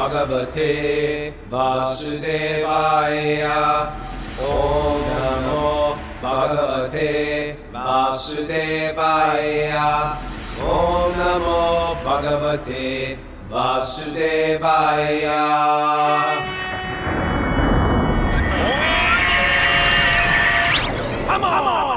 Bhagavate Vasudevaya. Om Namo Bhagavate Vasudevaya. Om Namo Bhagavate Vasudevaya.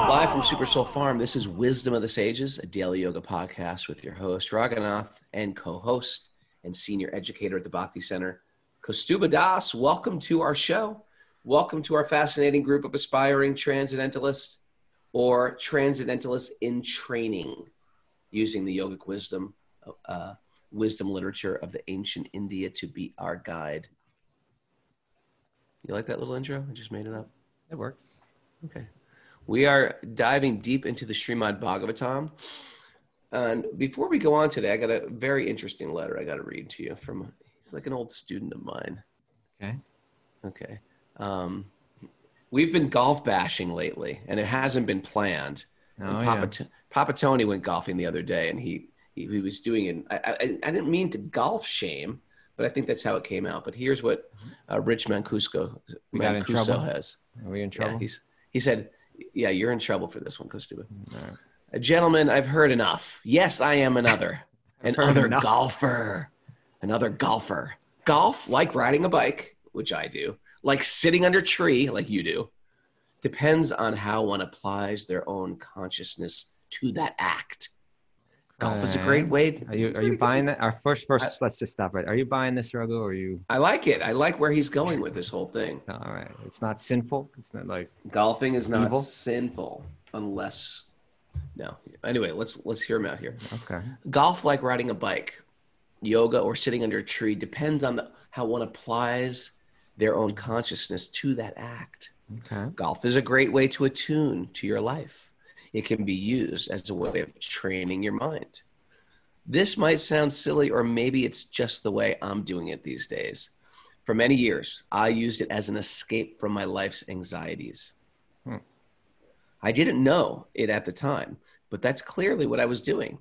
Live from Super Soul Farm, this is Wisdom of the Sages, a daily yoga podcast with your host, Raghunath, and co-host and senior educator at the Bhakti Center, Kaustubha Das. Welcome to our show. Welcome to our fascinating group of aspiring transcendentalists or transcendentalists in training using the yogic wisdom literature of the ancient India to be our guide. You like that little intro? I just made it up. It works. Okay. We are diving deep into the Srimad Bhagavatam. And before we go on today, I got a very interesting letter I got to read to you from, he's like an old student of mine. Okay. We've been golf bashing lately, and it hasn't been planned. Papa Tony went golfing the other day, and he was doing it. I didn't mean to golf shame, but I think that's how it came out. But here's what Rich Mancuso has. Are we in trouble? Yeah, he said, yeah, you're in trouble for this one, Kaustubha. Right. Gentlemen, I've heard enough. Yes, I am another golfer. Another golfer. Golf, like riding a bike, which I do, like sitting under a tree, like you do, depends on how one applies their own consciousness to that act. Golf is a great way. Are you buying that? First, let's just stop right. Are you buying this, Raghu, or are you? I like it. I like where he's going with this whole thing. All right. It's not sinful. It's not like golfing is not sinful unless. No. Anyway, let's hear him out here. Okay. Golf, like riding a bike, yoga, or sitting under a tree, depends on how one applies their own consciousness to that act. Okay. Golf is a great way to attune to your life. It can be used as a way of training your mind. This might sound silly, or maybe it's just the way I'm doing it these days. For many years, I used it as an escape from my life's anxieties. I didn't know it at the time, but that's clearly what I was doing.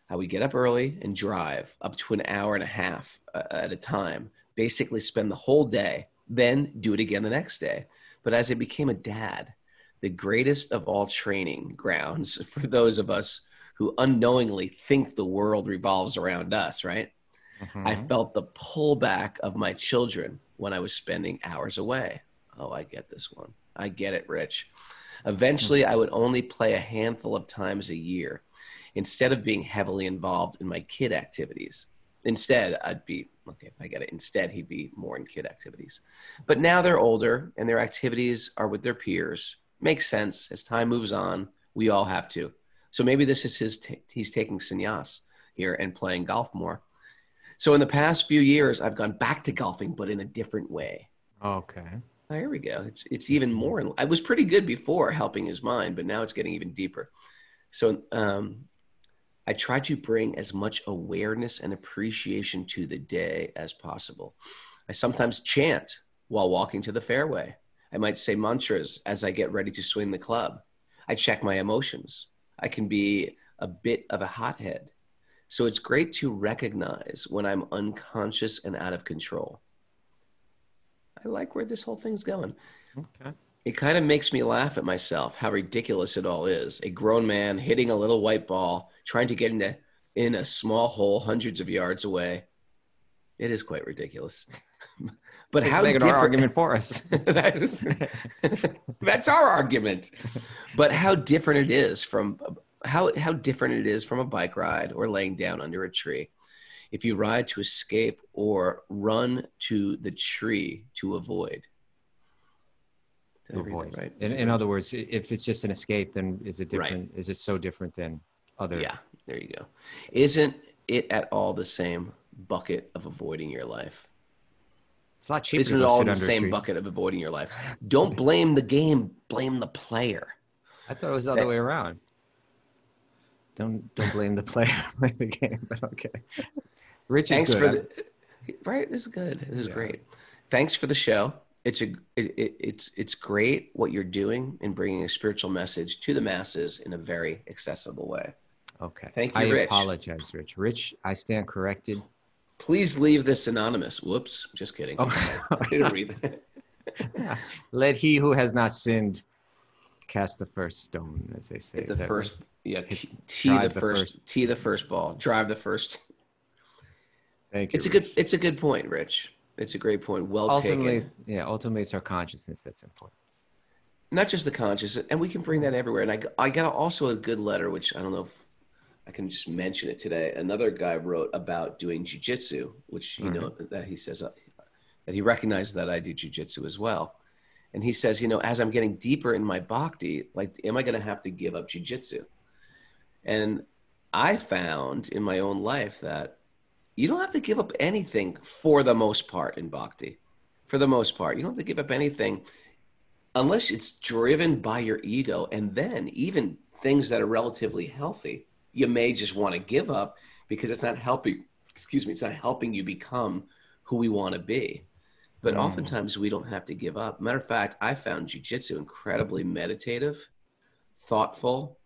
I would get up early and drive up to an hour and a half at a time, basically spend the whole day, then do it again the next day. But as I became a dad, the greatest of all training grounds for those of us who unknowingly think the world revolves around us, right? Mm-hmm. I felt the pullback of my children when I was spending hours away. Oh, I get this one. I get it, Rich. Eventually, I would only play a handful of times a year instead of being heavily involved in my kid activities. Instead, he'd be more in kid activities. But now they're older and their activities are with their peers. Makes sense. As time moves on, we all have to. So maybe this is he's taking sannyas here and playing golf more. So in the past few years, I've gone back to golfing, but in a different way. Okay. Oh, here we go. It's even more. I was pretty good before helping his mind, but now it's getting even deeper. So I try to bring as much awareness and appreciation to the day as possible. I sometimes chant while walking to the fairway. I might say mantras as I get ready to swing the club. I check my emotions. I can be a bit of a hothead. So it's great to recognize when I'm unconscious and out of control. I like where this whole thing's going. Okay. It kind of makes me laugh at myself, how ridiculous it all is. A grown man hitting a little white ball, trying to get in a small hole hundreds of yards away. It is quite ridiculous. But how making our argument for us. That's our argument. But how different it is from how different it is from a bike ride or laying down under a tree. If you ride to escape or run to the tree to avoid. Right. In other words, if it's just an escape, then is it different? Right. Is it so different than other? Yeah, there you go. Isn't it at all the same bucket of avoiding your life? It's a lot cheaper. Isn't it all in the same bucket of avoiding your life? Don't blame the game, blame the player. I thought it was the other way around. Don't blame the player, blame the game, but okay. Rich is good. Right, this is good. This is great. Thanks for the show. It's great what you're doing in bringing a spiritual message to the masses in a very accessible way. Okay. Thank you, Rich. I apologize, Rich. Rich, I stand corrected. Please leave this anonymous. Whoops, just kidding. Oh. I didn't read that. Let he who has not sinned cast the first stone, as they say. Hit the first, yeah, drive tee the first ball, drive the first. Thank you. It's a good point, Rich. It's a great point. Well taken. Yeah, ultimately it's our consciousness that's important. Not just the conscious, and we can bring that everywhere. And I got also a good letter, which I don't know if I can just mention it today. Another guy wrote about doing jujitsu, which that he says that he recognizes that I do jujitsu as well. And he says, as I'm getting deeper in my bhakti, like, am I going to have to give up jujitsu? And I found in my own life that you don't have to give up anything for the most part in bhakti. For the most part, you don't have to give up anything unless it's driven by your ego. And then even things that are relatively healthy, you may just want to give up because it's not helping, it's not helping you become who we want to be. But oftentimes we don't have to give up. Matter of fact, I found jiu-jitsu incredibly meditative, thoughtful.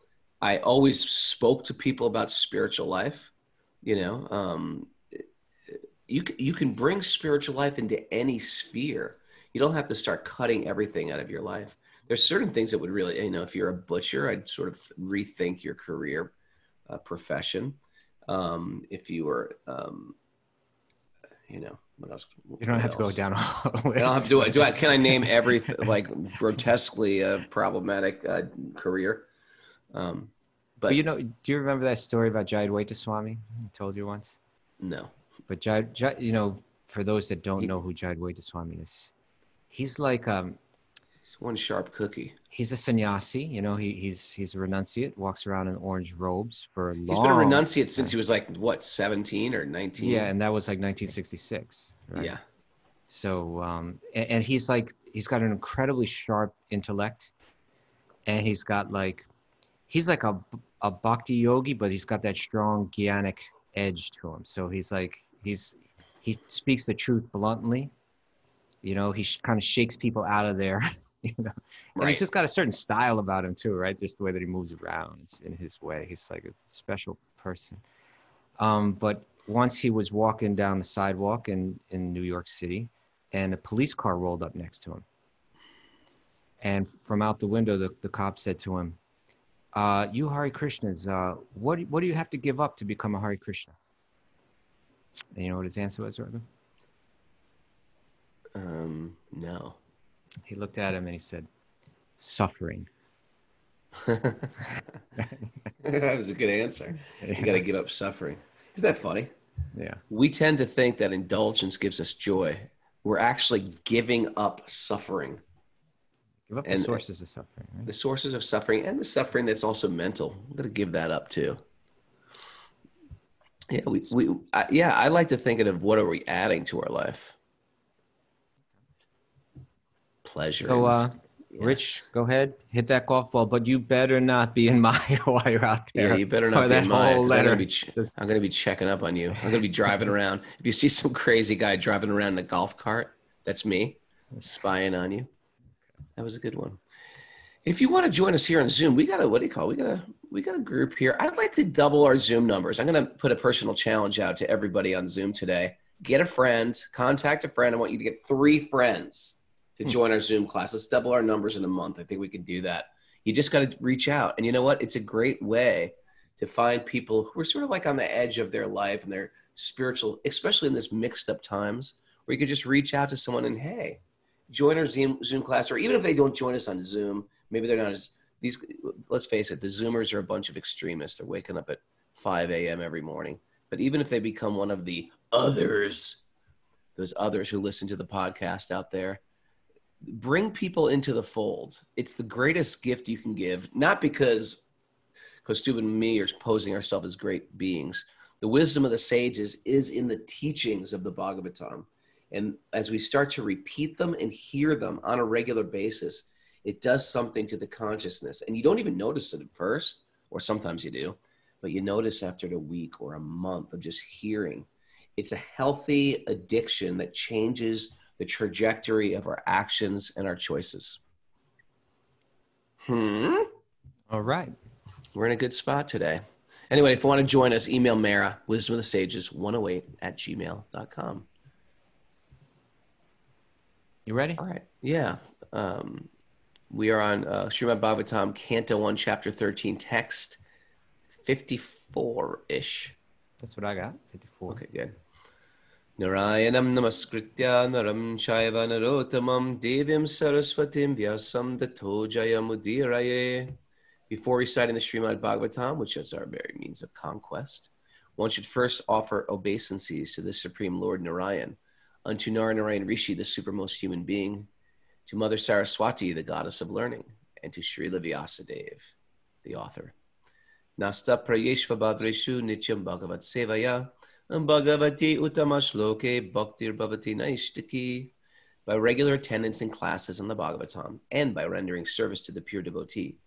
I always spoke to people about spiritual life. You can bring spiritual life into any sphere. You don't have to start cutting everything out of your life. There's certain things that would really, if you're a butcher, I'd sort of rethink your career profession. If you were, what else? You don't have to go down a list. Can I name every like grotesquely problematic career? But do you remember that story about Jayadvaita Swami? I told you once. No. But for those that don't know who Jayadvaita Swami is, he's like he's one sharp cookie. He's a sannyasi, he's a renunciate, walks around in orange robes for a long He's been a renunciate since he was like, what, 17 or 19? Yeah, and that was like 1966, right? Yeah. So, and he's got an incredibly sharp intellect, and he's like a Bhakti-yogi, but he's got that strong Gyanic edge to him. So he speaks the truth bluntly. He kind of shakes people out of there. And right. He's just got a certain style about him too, right? Just the way that he moves around in his way. He's like a special person. But once he was walking down the sidewalk in New York City, and a police car rolled up next to him. And from out the window, the cop said to him, "You Hare Krishnas, what do you have to give up to become a Hare Krishna?" And you know what his answer was, Raghu? No. He looked at him and he said, "Suffering." That was a good answer. You got to give up suffering. Isn't that funny? Yeah. We tend to think that indulgence gives us joy. We're actually giving up suffering. Give up the sources of suffering. Right? The sources of suffering and the suffering that's also mental. I'm going to give that up too. Yeah, I like to think of what are we adding to our life. Pleasure. So, yes. Rich, go ahead, hit that golf ball, but you better not be in Maya while you're out there. Yeah, you better not be in Maya. I'm going to be checking up on you. I'm going to be driving around. If you see some crazy guy driving around in a golf cart, that's me spying on you. That was a good one. If you want to join us here on Zoom, we got a group here. I'd like to double our Zoom numbers. I'm going to put a personal challenge out to everybody on Zoom today. Get a friend, contact a friend. I want you to get 3 friends to join our Zoom class. Let's double our numbers in a month. I think we can do that. You just got to reach out. And you know what? It's a great way to find people who are sort of like on the edge of their life and their spiritual, especially in this mixed up times, where you could just reach out to someone and, hey, join our Zoom class. Or even if they don't join us on Zoom, maybe they're not let's face it, the Zoomers are a bunch of extremists. They're waking up at 5 a.m. every morning. But even if they become one of the others, those others who listen to the podcast out there, bring people into the fold. It's the greatest gift you can give, not because Kaustubha and me are posing ourselves as great beings. The wisdom of the sages is in the teachings of the Bhagavatam. And as we start to repeat them and hear them on a regular basis, it does something to the consciousness. And you don't even notice it at first, or sometimes you do, but you notice after a week or a month of just hearing. It's a healthy addiction that changes the trajectory of our actions and our choices. All right. We're in a good spot today. Anyway, if you want to join us, email Mara, wisdom of the sages 108 at gmail.com. You ready? All right. Yeah. We are on Srimad Bhagavatam, Canto 1, Chapter 13, text 54-ish. That's what I got, 54. Okay, good. Narayanam namaskritya naram chaiva narotamam devim saraswatim vyasam tato jayamudiraye. Before reciting the Srimad Bhagavatam, which is our very means of conquest, one should first offer obeisances to the Supreme Lord Narayan, unto Narayan Rishi, the supermost human being, to Mother Saraswati, the goddess of learning, and to Srila Vyasadeva, the author. Nasta prayeshva bhadreshu nityam bhagavat sevaya, bhagavati utamashloke bhaktir bhavati naishtiki. By regular attendance in classes on the Bhagavatam, and by rendering service to the pure devotee,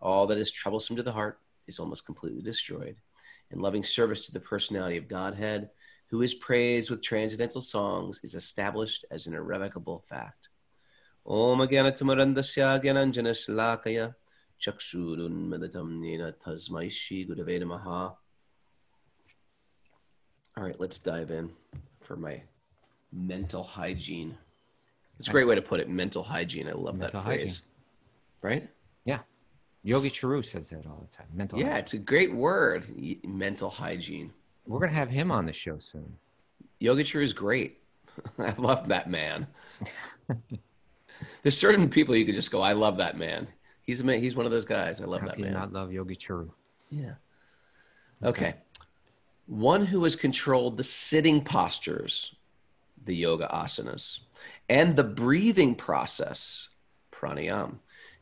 all that is troublesome to the heart is almost completely destroyed, and loving service to the personality of Godhead, who is praised with transcendental songs, is established as an irrevocable fact. Om Agyanatamarandasya Gyananjana Salakaya Chakshurun Meditam Nina Tasmai Shri Gurave Namaha. All right, let's dive in for my mental hygiene. It's a great way to put it, mental hygiene. I love that phrase. Right? Yeah. Yogi Charu says that all the time. Mental hygiene. It's a great word, mental hygiene. We're going to have him on the show soon. Yogi Charu is great. I love that man. There's certain people you could just go, I love that man. He's one of those guys. I love that man. How can you not love Yogi Charu? Yeah. Okay. One who has controlled the sitting postures, the yoga asanas, and the breathing process, pranayama,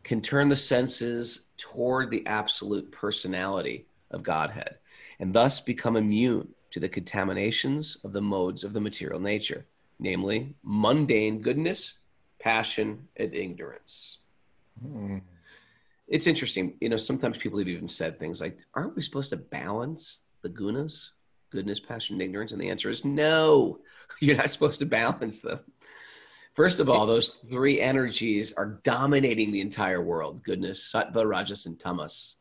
can turn the senses toward the absolute personality of Godhead, and thus become immune to the contaminations of the modes of the material nature, namely mundane goodness, passion, and ignorance. It's interesting. Sometimes people have even said things like, aren't we supposed to balance the gunas, goodness, passion, and ignorance? And the answer is no, you're not supposed to balance them. First of all, those three energies are dominating the entire world: goodness, sattva, rajas, and tamas.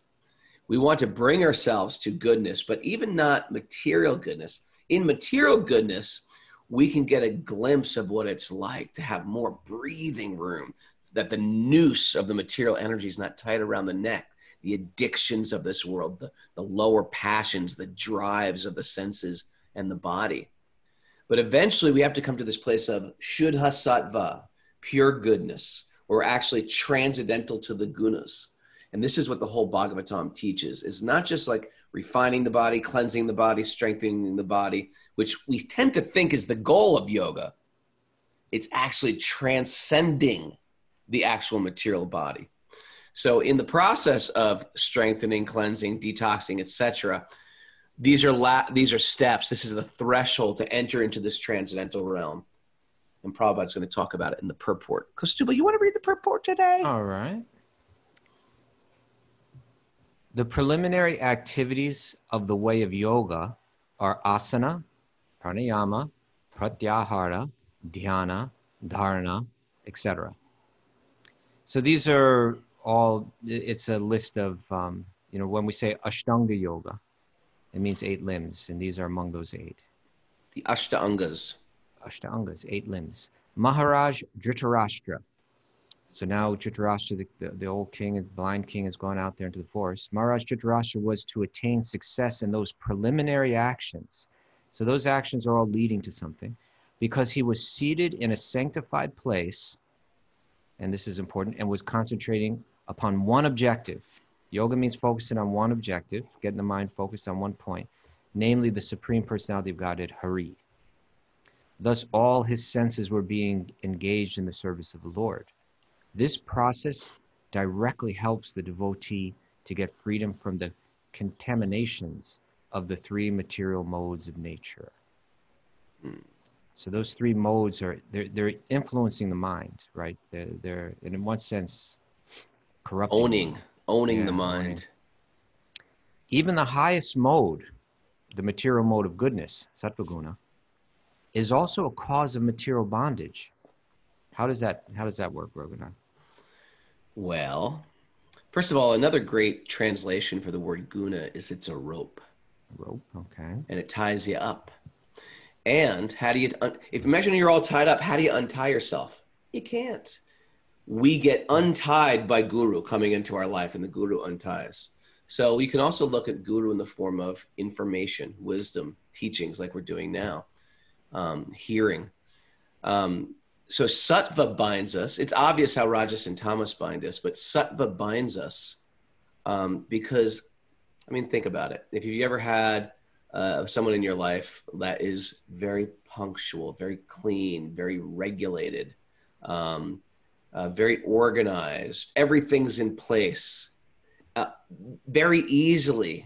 We want to bring ourselves to goodness, but even not material goodness. In material goodness, we can get a glimpse of what it's like to have more breathing room, that the noose of the material energy is not tied around the neck, the addictions of this world, the lower passions, the drives of the senses and the body. But eventually we have to come to this place of Shuddha Sattva, pure goodness, where we're actually transcendental to the gunas. And this is what the whole Bhagavatam teaches. It's not just like refining the body, cleansing the body, strengthening the body, which we tend to think is the goal of yoga. It's actually transcending the actual material body. So in the process of strengthening, cleansing, detoxing, etc., these are steps. This is the threshold to enter into this transcendental realm. And Prabhupada's going to talk about it in the purport. Kaustubha, you want to read the purport today? All right. The preliminary activities of the way of yoga are asana, pranayama, pratyahara, dhyana, dharana, etc. So these are all, it's a list of, when we say Ashtanga yoga, it means 8 limbs, and these are among those 8. The Ashtangas. Ashtangas, 8 limbs. Maharaj Dhritarashtra. So now Dhritarashtra, the old king, the blind king, has gone out there into the forest. Maharaj Dhritarashtra was to attain success in those preliminary actions. So those actions are all leading to something, because he was seated in a sanctified place, and this is important, and was concentrating upon one objective. Yoga means focusing on one objective, getting the mind focused on one point, namely the Supreme Personality of Godhead, Hari. Thus, all his senses were being engaged in the service of the Lord. This process directly helps the devotee to get freedom from the contaminations of the 3 material modes of nature. So those 3 modes they're influencing the mind, right? They're in one sense corrupting. Owning the mind. Owning. Even the highest mode, the material mode of goodness, sattva guna, is also a cause of material bondage. How does that work, Raghunath? Well, First of all, another great translation for the word guna is it's a rope. Rope, okay. And it ties you up. And how do you, if imagine you're all tied up, how do you untie yourself? You can't. We get untied by guru coming into our life, and the guru unties. So you can also look at guru in the form of information, wisdom, teachings like we're doing now, hearing. So sattva binds us. It's obvious how rajas and tamas bind us, but sattva binds us because, I mean, think about it. If you've ever had someone in your life that is very punctual, very clean, very regulated, very organized, everything's in place, very easily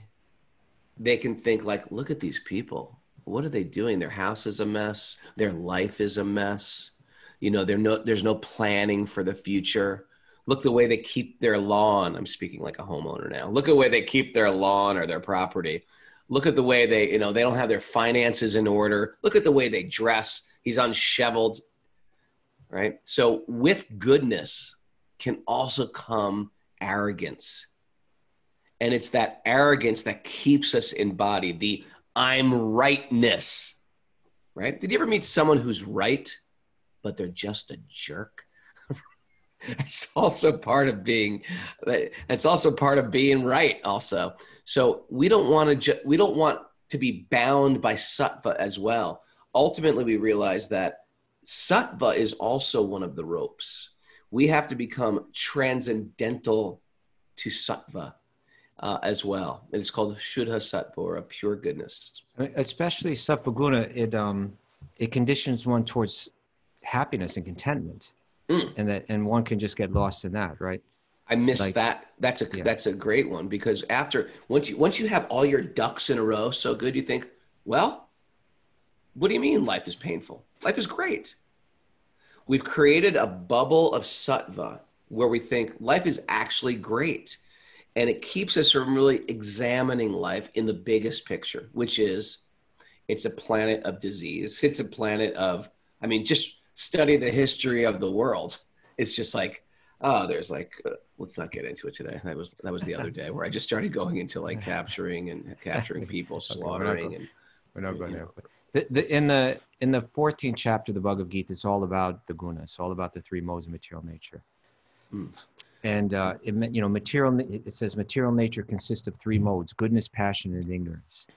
they can think like, look at these people. What are they doing? Their house is a mess. Their life is a mess. You know, there's no planning for the future. Look the way they keep their lawn. I'm speaking like a homeowner now. Look at the way they keep their lawn or their property. Look at the way they, you know, they don't have their finances in order. Look at the way they dress. He's unshoveled, right? So with goodness can also come arrogance. And it's that arrogance that keeps us embodied, the I'm rightness, right? Did you ever meet someone who's right, but they're just a jerk? It's also part of being, it's also part of being right also. So we don't want to be bound by sattva as well. Ultimately, we realize that sattva is also one of the ropes. We have to become transcendental to sattva as well. And it's called shuddha sattva, or a pure goodness. Especially sattva guna, it conditions one towards happiness and contentment. And one can just get lost in that, right? I missed that. That's a great one, because once you have all your ducks in a row so good, you think, well, what do you mean life is painful? Life is great. We've created a bubble of sattva where we think life is actually great. And it keeps us from really examining life in the biggest picture, which is it's a planet of disease. It's a planet of, I mean, just study the history of the world. It's just like, oh, there's like, let's not get into it today. That was the other day where I just started going into like capturing people, slaughtering. We're not going there. In the 14th chapter of the Bhagavad Gita, it's all about the gunas. It's all about the three modes of material nature. And it says material nature consists of three modes: goodness, passion, and ignorance.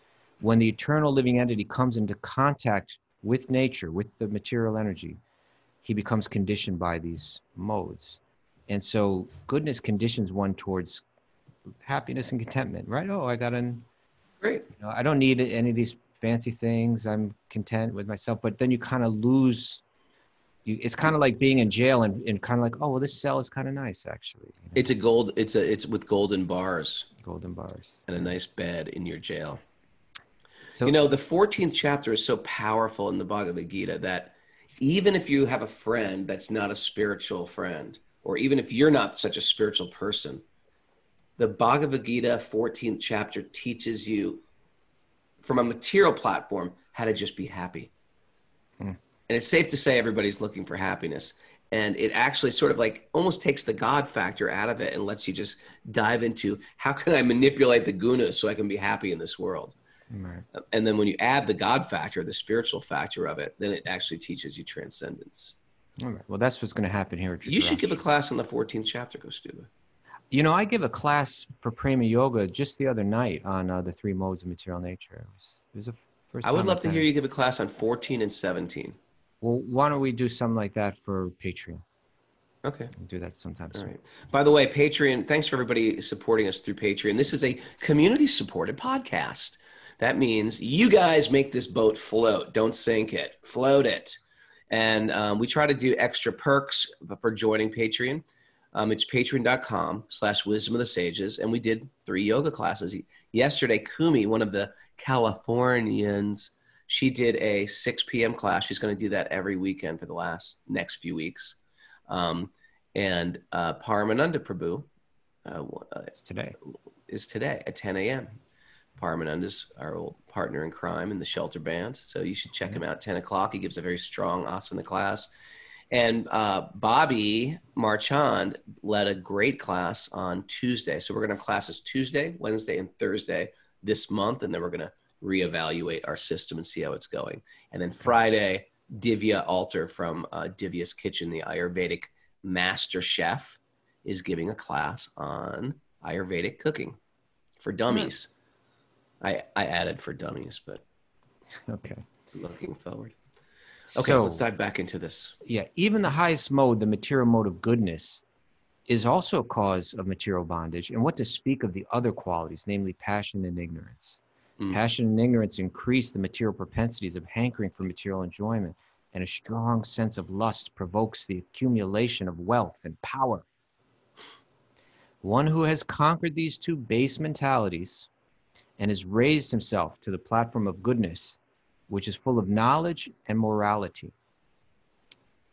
When the eternal living entity comes into contact with nature, with the material energy, he becomes conditioned by these modes. And so goodness conditions one towards happiness and contentment, right? Oh, I got great. You know, I don't need any of these fancy things. I'm content with myself. But then you kind of lose. It's kind of like being in jail and kind of like, oh, well, this cell is kind of nice, actually. You know? It's with golden bars. Golden bars. And a nice bed in your jail. So, you know, the 14th chapter is so powerful in the Bhagavad Gita that even if you have a friend that's not a spiritual friend, or even if you're not such a spiritual person, the Bhagavad Gita 14th chapter teaches you from a material platform how to just be happy. And it's safe to say everybody's looking for happiness. And it actually sort of like almost takes the God factor out of it and lets you just dive into, how can I manipulate the gunas so I can be happy in this world? Right. And then when you add the God factor, the spiritual factor of it, then it actually teaches you transcendence. All right. Well, that's what's going to happen here at You should give a class on the 14th chapter, Kaustubha. You know, I give a class for Prema Yoga just the other night on the three modes of material nature. It was the first time. I would love to hear you give a class on 14 and 17. Well, why don't we do something like that for Patreon? Okay. We'll do that sometime soon. All right. By the way, Patreon, thanks for everybody supporting us through Patreon. This is a community-supported podcast. That means you guys make this boat float. Don't sink it. Float it. And we try to do extra perks for joining Patreon. It's patreon.com/wisdom of the sages. And we did 3 yoga classes. Yesterday, Kumi, one of the Californians, she did a 6 p.m. class. She's going to do that every weekend for the next few weeks. And Paramananda Prabhu is today at 10 a.m. Paramananda's our old partner in crime in the Shelter Band. So you should check him out at 10 o'clock. He gives a very strong asana class. And Bobby Marchand led a great class on Tuesday. So we're going to have classes Tuesday, Wednesday, and Thursday this month, and then we're going to reevaluate our system and see how it's going. And then Friday, Divya Alter from Divya's Kitchen, the Ayurvedic master chef, is giving a class on Ayurvedic cooking for dummies. I added for dummies, but Okay. looking forward. Okay, So, let's dive back into this. yeah, even the highest mode, the material mode of goodness, is also a cause of material bondage. And what to speak of the other qualities, namely passion and ignorance. Passion and ignorance increase the material propensities of hankering for material enjoyment, and a strong sense of lust provokes the accumulation of wealth and power. One who has conquered these two base mentalities and has raised himself to the platform of goodness, which is full of knowledge and morality,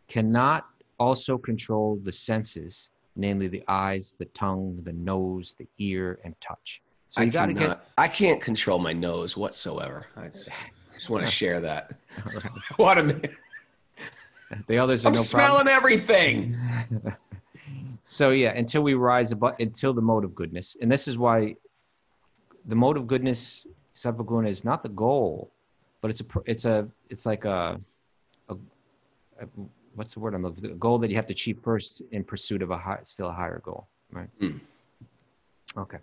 cannot also control the senses, namely the eyes, the tongue, the nose, the ear, and touch. So you got to get. I can't control my nose whatsoever. I just want to share that. Right. What a minute. The others are I'm no smelling everything. So yeah, until we rise above, until the mode of goodness, and this is why the mode of goodness, sattva guna, is not the goal, but it's like a what's the word I'm looking for? A goal that you have to achieve first in pursuit of still a higher goal, right? Okay.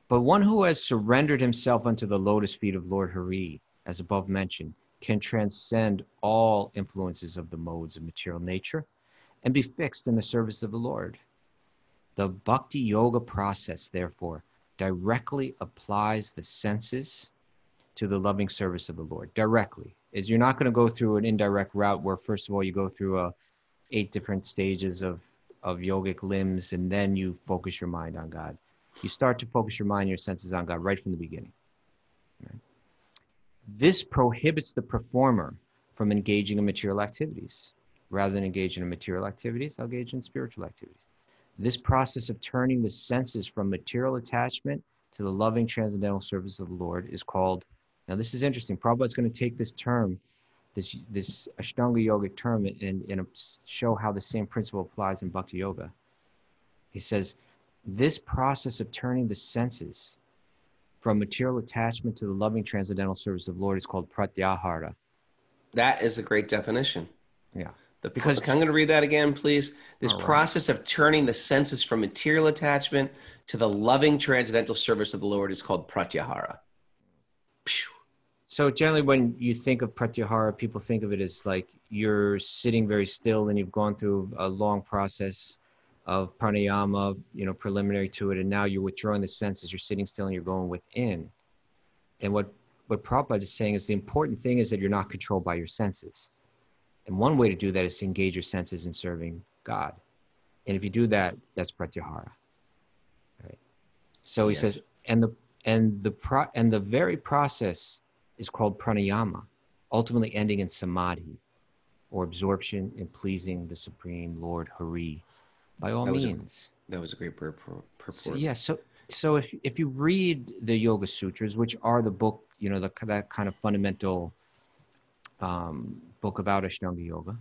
But one who has surrendered himself unto the lotus feet of Lord Hari, as above mentioned, can transcend all influences of the modes of material nature and be fixed in the service of the Lord. The Bhakti-yoga process, therefore, directly applies the senses to the loving service of the Lord. Directly. Is you're not going to go through an indirect route where, first of all, you go through 8 different stages of yogic limbs, and then you focus your mind on God. You start to focus your mind and your senses on God right from the beginning. Right? This prohibits the performer from engaging in material activities. Rather than engaging in material activities, I'll engage in spiritual activities. This process of turning the senses from material attachment to the loving transcendental service of the Lord is called, now this is interesting, Prabhupada's going to take this term, this Ashtanga yogic term, and show how the same principle applies in Bhakti Yoga. He says, this process of turning the senses from material attachment to the loving transcendental service of the Lord is called pratyahara. That is a great definition. Yeah. Because I'm going to read that again, please. This process of turning the senses from material attachment to the loving transcendental service of the Lord is called pratyahara. So generally when you think of pratyahara, people think of it as like you're sitting very still and you've gone through a long process of pranayama, preliminary to it, and now you're withdrawing the senses, you're sitting still and you're going within. And what Prabhupada is saying is the important thing is that you're not controlled by your senses. And one way to do that is to engage your senses in serving God. And if you do that, that's pratyahara. Right? So he says, and the very process is called pranayama, ultimately ending in samadhi, or absorption in pleasing the Supreme Lord Hari, by all means. That was a great purport. So if you read the Yoga Sutras, which are the book, that kind of fundamental book about Ashtanga Yoga.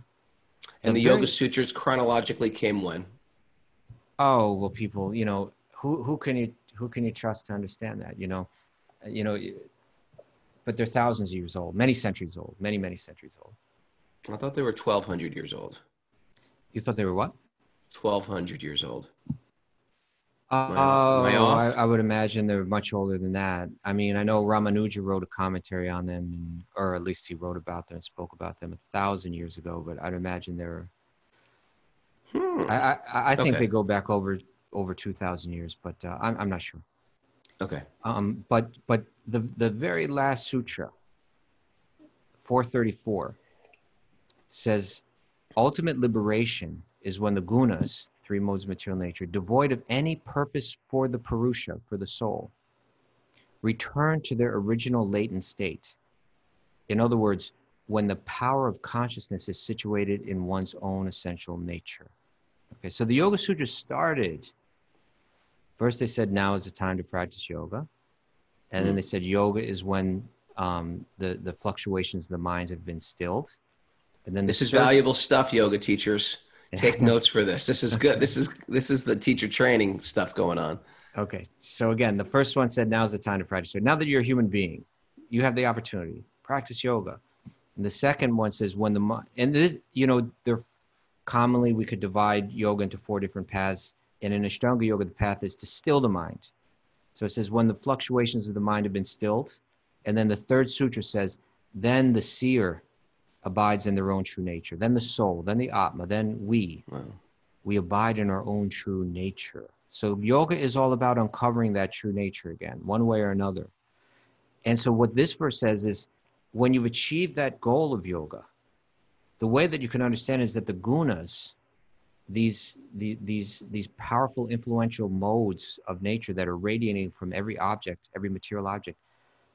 And the Yoga Sutras chronologically came when? Oh, well, people, who can you trust to understand that, but they're thousands of years old, many centuries old, many centuries old. I thought they were 1,200 years old. You thought they were what? 1,200 years old. Am I off? I would imagine they're much older than that. I mean, I know Ramanuja wrote a commentary on them, or at least he wrote about them and spoke about them 1,000 years ago, but I'd imagine they're, I think they go back over 2,000 years, but I'm not sure. Okay. But the very last sutra, 434, says ultimate liberation is when the gunas, 3 modes of material nature, devoid of any purpose for the purusha, for the soul, return to their original latent state. In other words, when the power of consciousness is situated in one's own essential nature. Okay, so the Yoga Sutras started, first they said now is the time to practice yoga. And then they said yoga is when the fluctuations of the mind have been stilled. And then this is valuable stuff, yoga teachers. Take notes for this. This is good. This is the teacher training stuff going on. Okay. So again, the first one said, now's the time to practice. So now that you're a human being, you have the opportunity, practice yoga. And the second one says when the mind, and this, you know, there commonly we could divide yoga into 4 different paths. And in Ashtanga yoga, the path is to still the mind. So it says when the fluctuations of the mind have been stilled. And then the third sutra says, then the seer abides in their own true nature. Then the soul, then the Atma, then we. Wow. We abide in our own true nature. So yoga is all about uncovering that true nature again, one way or another. And so what this verse says is, when you've achieved that goal of yoga, the way that you can understand is that the gunas, these powerful, influential modes of nature that are radiating from every object, every material object,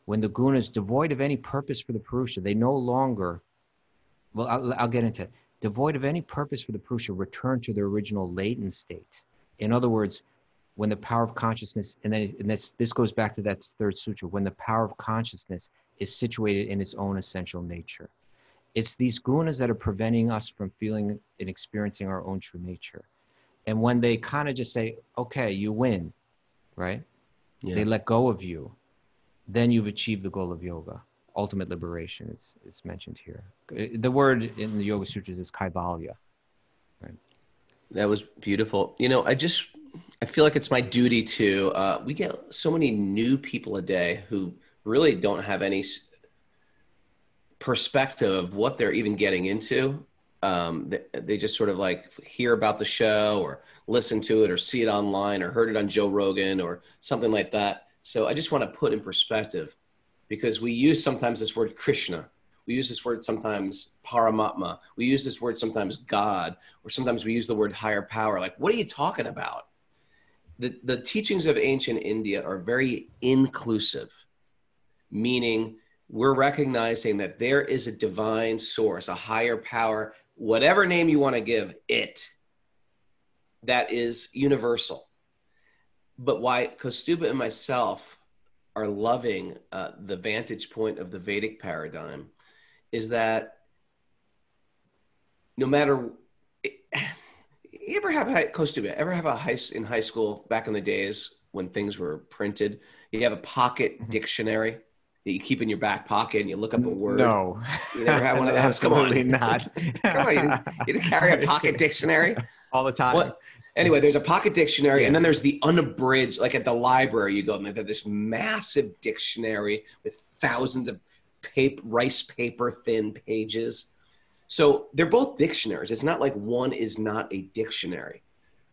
when the gunas, devoid of any purpose for the Purusha, they no longer, well, I'll get into it, devoid of any purpose for the Purusha, return to their original latent state. In other words, when the power of consciousness, and this goes back to that third sutra, when the power of consciousness is situated in its own essential nature. It's these gunas that are preventing us from feeling and experiencing our own true nature. And when they kind of just say, okay, you win, right? Yeah. They let go of you, then you've achieved the goal of yoga. Ultimate liberation, it's mentioned here. The word in the Yoga Sutras is kaivalya. Right? That was beautiful. You know, I feel like it's my duty to, we get so many new people a day who really don't have any perspective of what they're even getting into. They just sort of like hear about the show or listen to it or see it online or heard it on Joe Rogan or something like that. So I just want to put in perspective, because we use sometimes this word Krishna. We use this word sometimes Paramatma. We use this word sometimes God, or sometimes we use the word higher power. Like, what are you talking about? The teachings of ancient India are very inclusive, meaning we're recognizing that there is a divine source, a higher power, whatever name you want to give it, that is universal. But why Kaustubha and myself are loving the vantage point of the Vedic paradigm is that no matter, you ever have, Kaustubha, ever have in high school back in the days when things were printed, you have a pocket dictionary that you keep in your back pocket and you look up a word? No. You never had one of those? Absolutely not. Come on, you didn't carry a pocket dictionary? All the time. What? Anyway, there's a pocket dictionary, and then there's the unabridged, like at the library, you go and they have this massive dictionary with thousands of rice paper thin pages. So they're both dictionaries. It's not like one is not a dictionary.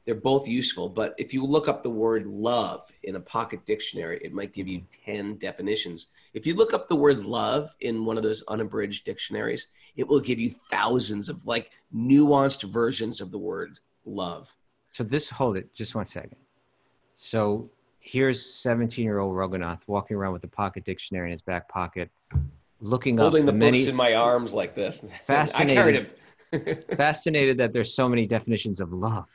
They're both useful. But if you look up the word love in a pocket dictionary, it might give you 10 definitions. If you look up the word love in one of those unabridged dictionaries, it will give you thousands of like nuanced versions of the word love. So hold it just 1 second. So here's 17-year-old Raghunath walking around with a pocket dictionary in his back pocket, holding the books in my arms like this. Fascinated. I carried him. Fascinated that there's so many definitions of love.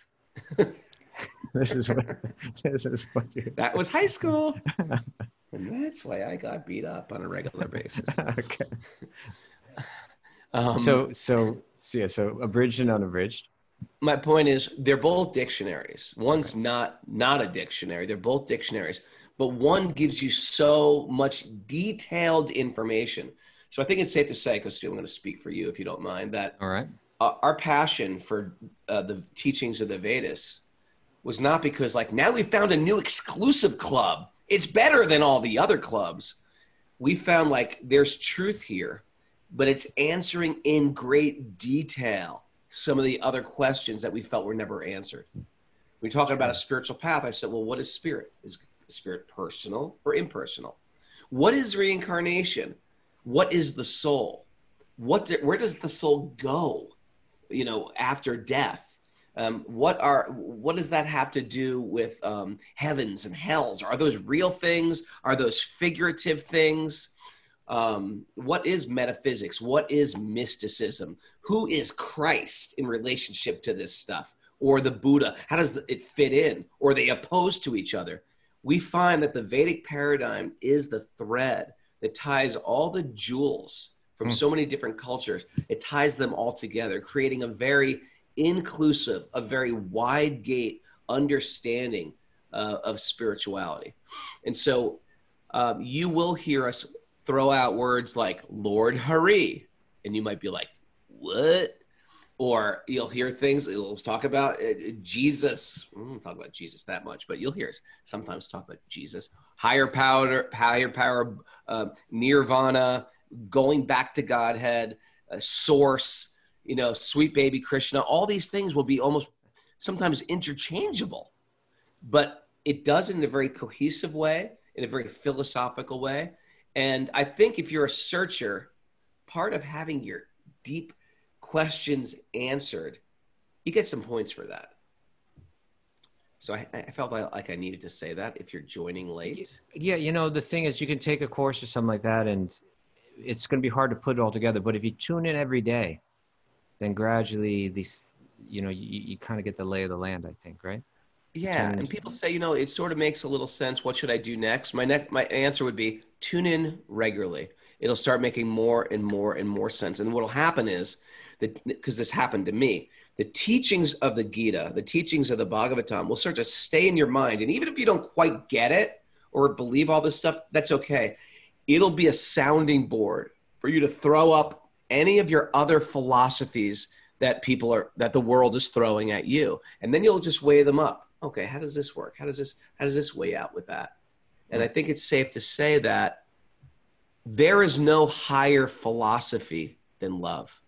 This is what you're... That was high school. And that's why I got beat up on a regular basis. Okay. So abridged and unabridged. My point is they're both dictionaries. One's not a dictionary. They're both dictionaries, but one gives you so much detailed information. So I think it's safe to say, because I'm going to speak for you if you don't mind, that all right. Our passion for the teachings of the Vedas was not because like now we found a new exclusive club. It's better than all the other clubs. We found like there's truth here, but it's answering in great detail some of the other questions that we felt were never answered. We're talking about a spiritual path. I said, well, what is spirit? Is spirit personal or impersonal? What is reincarnation? What is the soul? Where does the soul go, after death? What does that have to do with heavens and hells? Are those real things? Are those figurative things? What is metaphysics? What is mysticism? Who is Christ in relationship to this stuff? Or the Buddha? How does it fit in? Or are they opposed to each other? We find that the Vedic paradigm is the thread that ties all the jewels from so many different cultures. It ties them all together, creating a very inclusive, a very wide gate understanding of spirituality. And so you will hear us throw out words like Lord Hari, and you might be like, what? Or you'll hear things, we'll talk about Jesus. We won't talk about Jesus that much, but you'll hear us sometimes talk about Jesus, higher power, nirvana, going back to Godhead, source, you know, sweet baby Krishna. All these things will be almost sometimes interchangeable, but it does it in a very cohesive way, in a very philosophical way. And I think if you're a searcher, part of having your deep questions answered, you get some points for that. So I felt like I needed to say that if you're joining late. Yeah, you know, the thing is, you can take a course or something like that, and it's going to be hard to put it all together. But if you tune in every day, then gradually these, you know, you kind of get the lay of the land, I think, right? Yeah, and people say, you know, it sort of makes a little sense. What should I do next? My answer would be tune in regularly. It'll start making more and more and more sense. And what'll happen is that, because this happened to me, the teachings of the Gita, the teachings of the Bhagavatam will start to stay in your mind. And even if you don't quite get it or believe all this stuff, that's okay. It'll be a sounding board for you to throw up any of your other philosophies that the world is throwing at you. And then you'll just weigh them up. Okay, how does this work? How does this weigh out with that? And I think it's safe to say that there is no higher philosophy than love.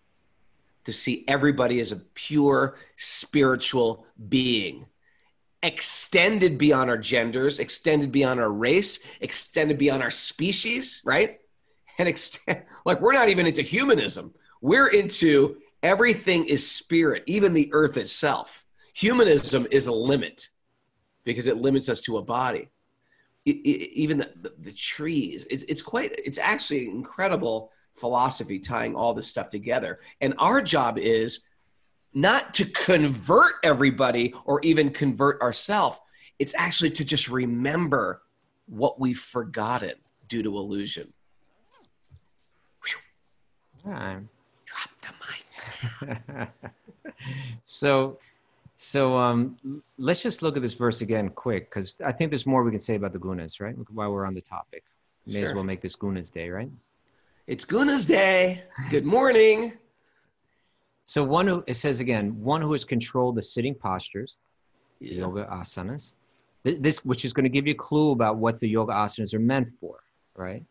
To see everybody as a pure spiritual being, extended beyond our genders, extended beyond our race, extended beyond our species, right? And like, we're not even into humanism. We're into everything is spirit, even the earth itself. Humanism is a limit because it limits us to a body. Even the trees, it's actually incredible philosophy tying all this stuff together. And our job is not to convert everybody or even convert ourselves. It's actually to just remember what we've forgotten due to illusion. Drop the mic. So let's just look at this verse again quick, because I think there's more we can say about the gunas, right? While we're on the topic. May as well make this Gunas Day, right? It's Gunas Day. Good morning. So it says again, one who has controlled the sitting postures, the yoga asanas, this, which is going to give you a clue about what the yoga asanas are meant for, right?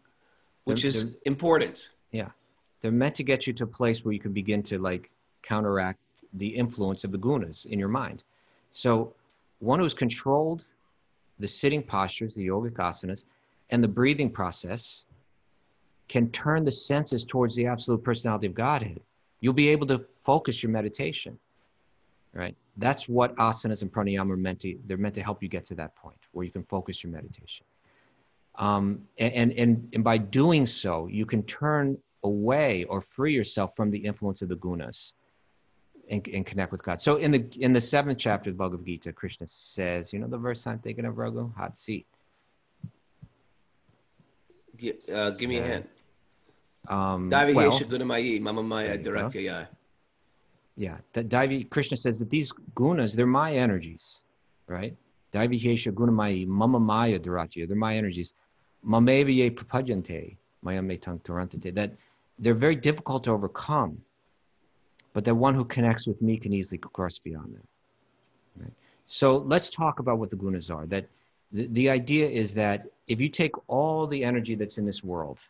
Which is important. Yeah. They're meant to get you to a place where you can begin to like counteract the influence of the gunas in your mind. So one who's controlled the sitting postures, the yogic asanas, and the breathing process can turn the senses towards the absolute personality of Godhead. You'll be able to focus your meditation, right? That's what asanas and pranayama are meant to. They're meant to help you get to that point where you can focus your meditation. And by doing so, you can turn away or free yourself from the influence of the gunas and connect with God. So in the 7th chapter of the Bhagavad Gita, Krishna says, you know the verse I'm thinking of, Raghu? Hot seat. Give me a hint. Krishna says that these gunas, they're my energies, right? Mama Maya Dharatya, they're my energies. Mamevaye Prapadyante, Mayametang Tarantate, that they're very difficult to overcome, but that one who connects with me can easily cross beyond them. Right? So let's talk about what the gunas are. That the idea is that if you take all the energy that's in this world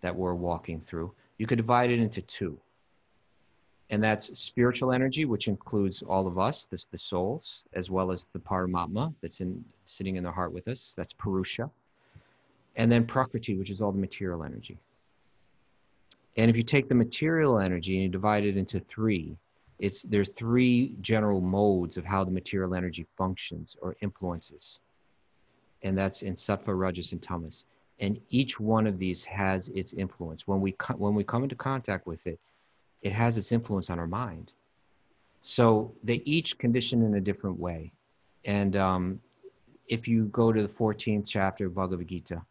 that we're walking through, you could divide it into two. And that's spiritual energy, which includes all of us, the souls, as well as the Paramatma that's sitting in the heart with us. That's Purusha. And then Prakriti, which is all the material energy. And if you take the material energy and you divide it into three, there's three general modes of how the material energy functions or influences. And that's in Sattva, Rajas, and Tamas. And each one of these has its influence. When we come into contact with it, it has its influence on our mind. So they each condition in a different way. And if you go to the 14th chapter of Bhagavad Gita,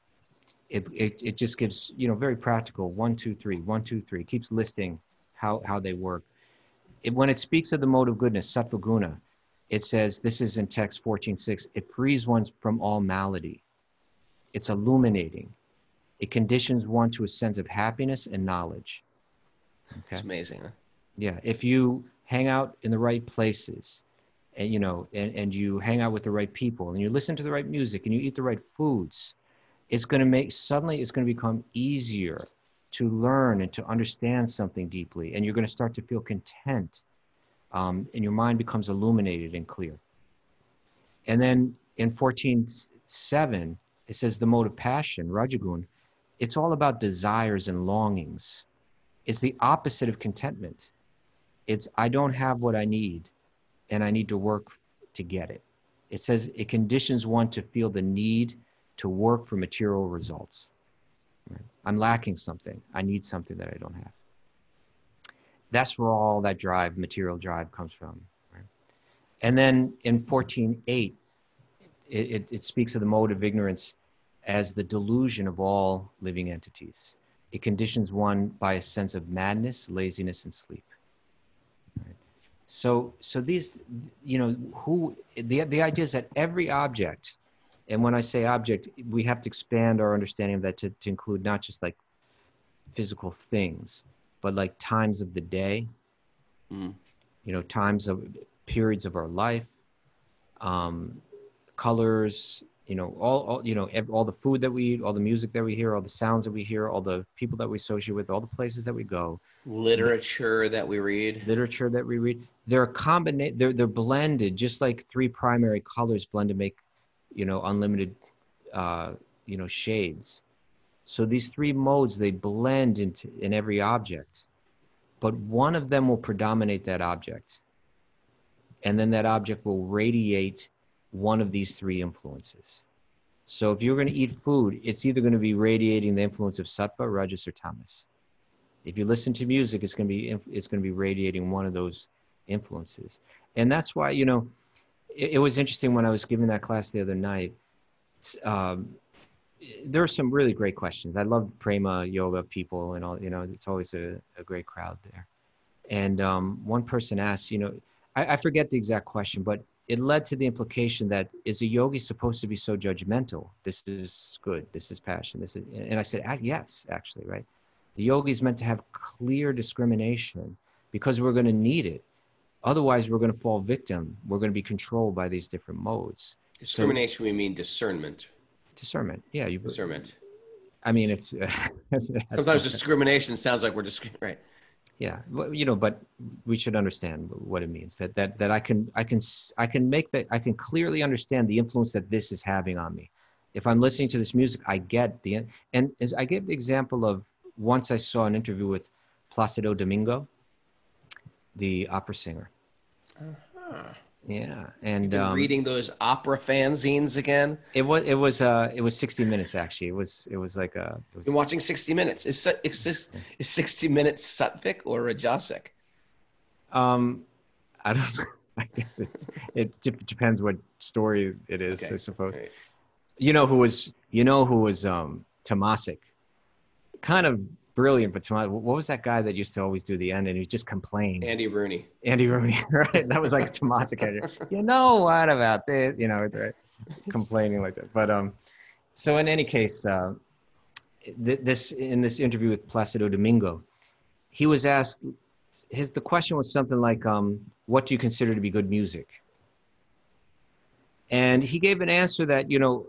It just gives, you know, very practical, 1, 2, 3, 1, 2, 3, keeps listing how they work. When it speaks of the mode of goodness, sattva guna, it says, this is in text 14.6, it frees one from all malady. It's illuminating. It conditions one to a sense of happiness and knowledge. Okay? It's amazing. Huh? Yeah, if you hang out in the right places, and you know, and you hang out with the right people, and you listen to the right music, and you eat the right foods, it's going to suddenly it's going to become easier to learn and to understand something deeply, and you're going to start to feel content, and your mind becomes illuminated and clear. And then in 14.7, it says the mode of passion, rajagun, it's all about desires and longings. It's the opposite of contentment. It's, I don't have what I need, and I need to work to get it. It says it conditions one to feel the need to work for material results. Right? I'm lacking something. I need something that I don't have. That's where all that drive, material drive, comes from. Right? And then in 14.8, it speaks of the mode of ignorance as the delusion of all living entities. It conditions one by a sense of madness, laziness, and sleep. Right? So these, you know, the idea is that every object, and when I say object, we have to expand our understanding of that to include not just like physical things, but like times of the day, you know, times of periods of our life, colors, you know, all the food that we eat, all the music that we hear, all the sounds that we hear, all the people that we associate with, all the places that we go, literature that we read, they're they're blended, just like three primary colors blend to make, you know, unlimited, you know, shades. So these three modes, they blend in every object, but one of them will predominate that object. And then that object will radiate one of these three influences. So if you're going to eat food, it's either going to be radiating the influence of sattva, rajas, or tamas. If you listen to music, it's going to be radiating one of those influences. And that's why, you know, it was interesting when I was giving that class the other night. There are some really great questions. I love prema yoga people and all, you know, it's always a great crowd there. And one person asked, you know, I forget the exact question, but it led to the implication that, is a yogi supposed to be so judgmental? This is good, this is passion, this is, and I said, yes, actually, right? The yogi is meant to have clear discrimination because we're going to need it. Otherwise, we're going to fall victim. We're going to be controlled by these different modes. Discrimination, so, we mean discernment. Discernment, yeah. Discernment. I mean, if sometimes discrimination sounds like we're right. Yeah, you know, but we should understand what it means. That I can clearly understand the influence that this is having on me. If I'm listening to this music, I get and as I gave the example of, once I saw an interview with Placido Domingo, the opera singer. Uh-huh. Yeah, and reading those opera fanzines again. It was 60 Minutes actually. It was like Been watching 60 Minutes. Is 60 Minutes sattvic or rajasic? I don't know. I guess it depends what story it is. Okay. I suppose. Right. You know who was tamasic, kind of brilliant, but what was that guy that used to always do the end and he just complained? Andy Rooney, right? That was like tamasic. You know what about this? You know, right? Complaining like that. But so in any case, in this interview with Placido Domingo, he was asked. The question was something like, "What do you consider to be good music?" And he gave an answer that, you know,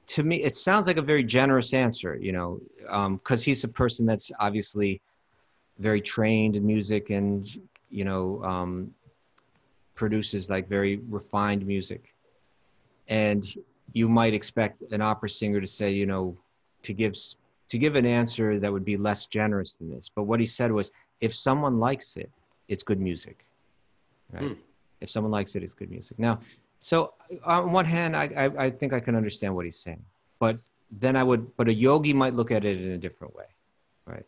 to me, it sounds like a very generous answer, you know, because he's a person that's obviously very trained in music and, you know, produces like very refined music. And you might expect an opera singer to say, you know, to give an answer that would be less generous than this. But what he said was, if someone likes it, it's good music. Right? If someone likes it, it's good music. Now, so on one hand, I think I can understand what he's saying, but then but a yogi might look at it in a different way, right?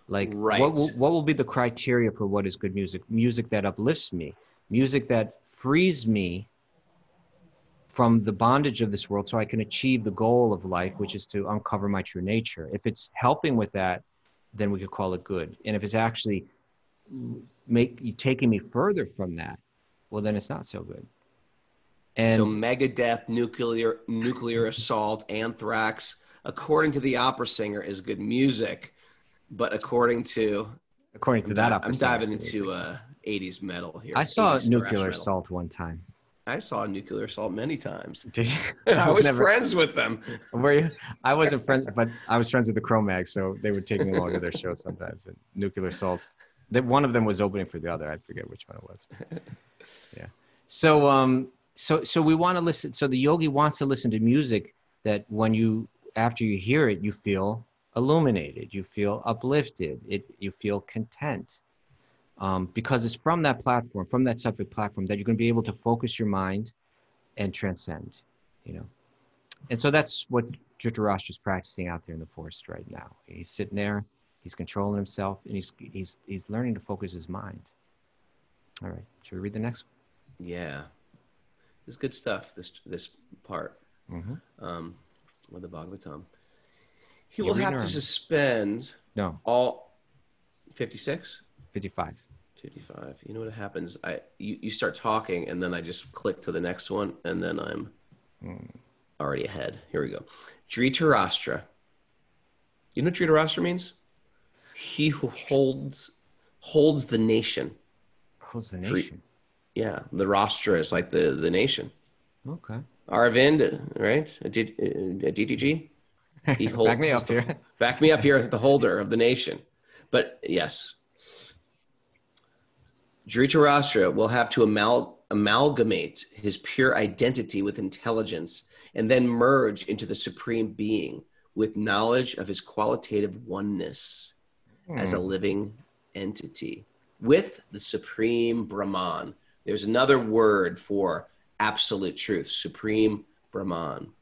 Like, right. What will be the criteria for what is good music? Music that uplifts me, music that frees me from the bondage of this world so I can achieve the goal of life, which is to uncover my true nature. If it's helping with that, then we could call it good. And if it's actually taking me further from that, well, then it's not so good. And so Megadeth, nuclear assault, anthrax, according to the opera singer, is good music. But according to that opera I'm singer, diving into 80s metal here. I saw 80s nuclear metal. assault one time. I saw nuclear assault many times. Did you? I was friends with them. Were you? I wasn't friends, but I was friends with the Cro-Mags, so they would take me along to their shows sometimes. And nuclear assault, one of them was opening for the other. I forget which one it was. Yeah. So we want to listen. So the yogi wants to listen to music that after you hear it, you feel illuminated, you feel uplifted, you feel content. Because it's from that platform, from that subject platform, that you're going to be able to focus your mind and transcend, And so that's what Dhritarashtra is practicing out there in the forest right now. He's sitting there, he's controlling himself, and he's learning to focus his mind. All right, should we read the next one? Yeah, it's good stuff. This part with the Bhagavatam. He will have to suspend all 56. 55. You know what happens? You start talking, and then I just click to the next one, and then I'm already ahead. Here we go. Dhritarashtra. You know what Dhritarashtra means? He who holds the nation. Holds the nation. Yeah, the Rashtra is like the nation. Okay. Arvind, right? DTG. He holds. Back me up here. Back me up here. The holder of the nation. But yes. Dhritarashtra will have to amalgamate his pure identity with intelligence and then merge into the supreme being with knowledge of his qualitative oneness as a living entity with the supreme Brahman. There's another word for absolute truth, supreme Brahman.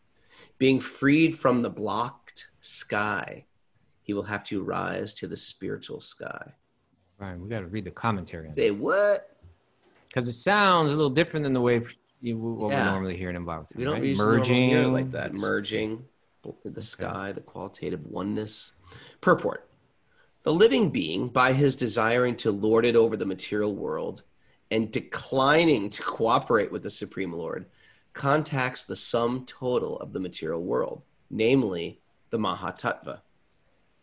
Being freed from the blocked sky, he will have to rise to the spiritual sky. Right, we got to read the commentary on Say this. What? Because it sounds a little different than the way we normally hear it in Bhagavatam. We don't usually normally hear it like that. Merging the sky, the qualitative oneness. Purport. The living being, by his desiring to lord it over the material world and declining to cooperate with the Supreme Lord, contacts the sum total of the material world, namely the Mahatattva.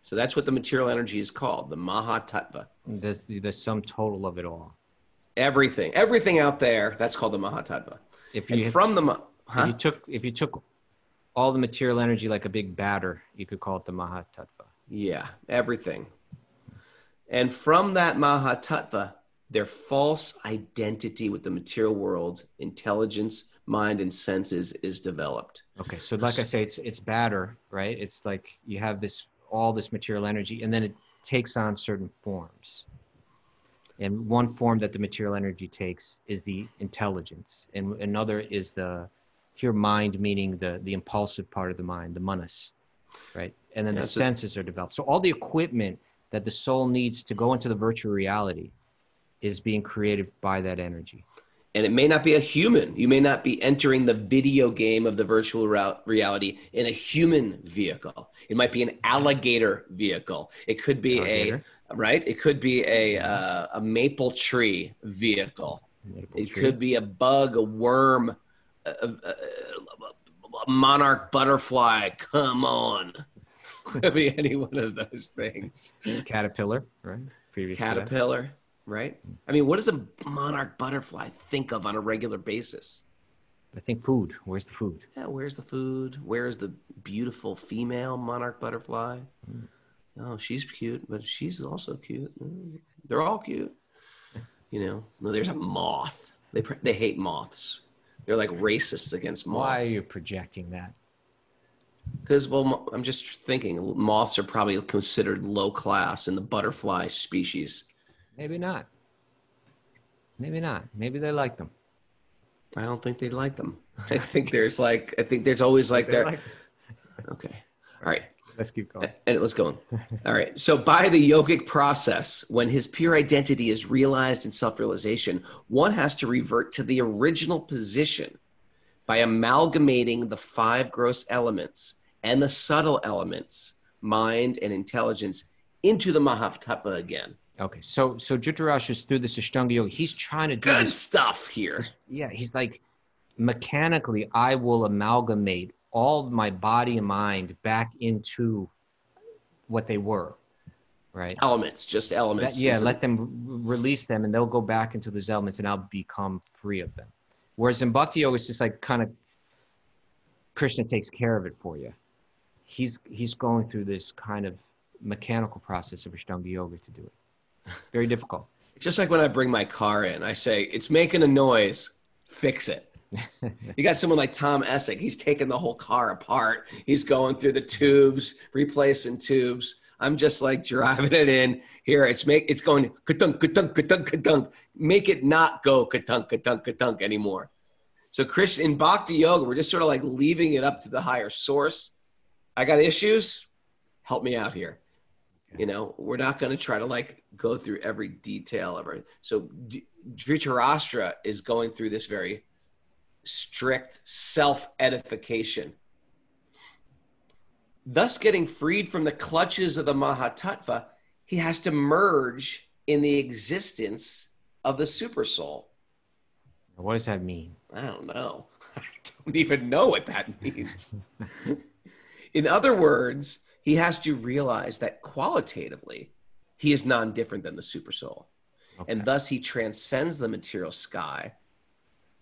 So that's what the material energy is called, the Mahatattva. The sum total of it all. Everything out there, that's called the Mahatattva. If you took all the material energy like a big batter, you could call it the Mahatattva. Yeah, everything. And from that Mahatattva, their false identity with the material world, intelligence, mind, and senses is developed. Okay, so like I say, it's batter, right? It's like you have all this material energy, and then it takes on certain forms. And one form that the material energy takes is the intelligence, and another is here mind, meaning the impulsive part of the mind, the manas, right? And then the senses are developed. So all the equipment that the soul needs to go into the virtual reality is being created by that energy. And it may not be a human. You may not be entering the video game of the virtual reality in a human vehicle. It might be an alligator vehicle. It could be It could be a maple tree vehicle. Could be a bug, a worm, a monarch butterfly. Come on. Could be any one of those things. Caterpillar, right? Caterpillar. Right? I mean, what does a monarch butterfly think of on a regular basis? I think food. Where's the food? Yeah, where's the food? Where is the beautiful female monarch butterfly? Oh, she's cute, but she's also cute. They're all cute. No, there's a moth. They hate moths. They're like racists against moths. Why are you projecting that? Because, I'm just thinking moths are probably considered low class in the butterfly species. Maybe not. Maybe they like them. I don't think they like them. I think there's always like there. Okay. All right. Let's keep going. And let's go on. All right. So by the yogic process, when his pure identity is realized in self-realization, one has to revert to the original position by amalgamating the 5 gross elements and the subtle elements, mind and intelligence, into the Mahatattva again. Okay, so Dhritarashtra's through this Ashtanga Yoga. He's trying to do Good this stuff here. Yeah, he's like, mechanically, I will amalgamate all my body and mind back into what they were, right? Elements, just elements. Let them release them, and they'll go back into those elements, and I'll become free of them. Whereas in Bhakti Yoga, it's just like kind of Krishna takes care of it for you. He's going through this kind of mechanical process of Ashtanga Yoga to do it. Very difficult. It's just like when I bring my car in, I say, it's making a noise, fix it. You got someone like Tom Essig, he's taking the whole car apart. He's going through the tubes, replacing tubes. I'm just like driving it in here. It's going ka-dunk, ka-dunk, ka-dunk, ka-dunk. Make it not go ka-dunk, ka-dunk, ka-dunk anymore. So Krishna, in Bhakti Yoga, we're just sort of like leaving it up to the higher source. I got issues, help me out here. You know, we're not going to try to like go through every detail of it. So Dhritarashtra is going through this very strict self-edification, thus getting freed from the clutches of the Mahatattva. He has to merge in the existence of the super soul. What does that mean? I don't know. I don't even know what that means. In other words, he has to realize that qualitatively he is non-different than the super soul. Okay. And thus he transcends the material sky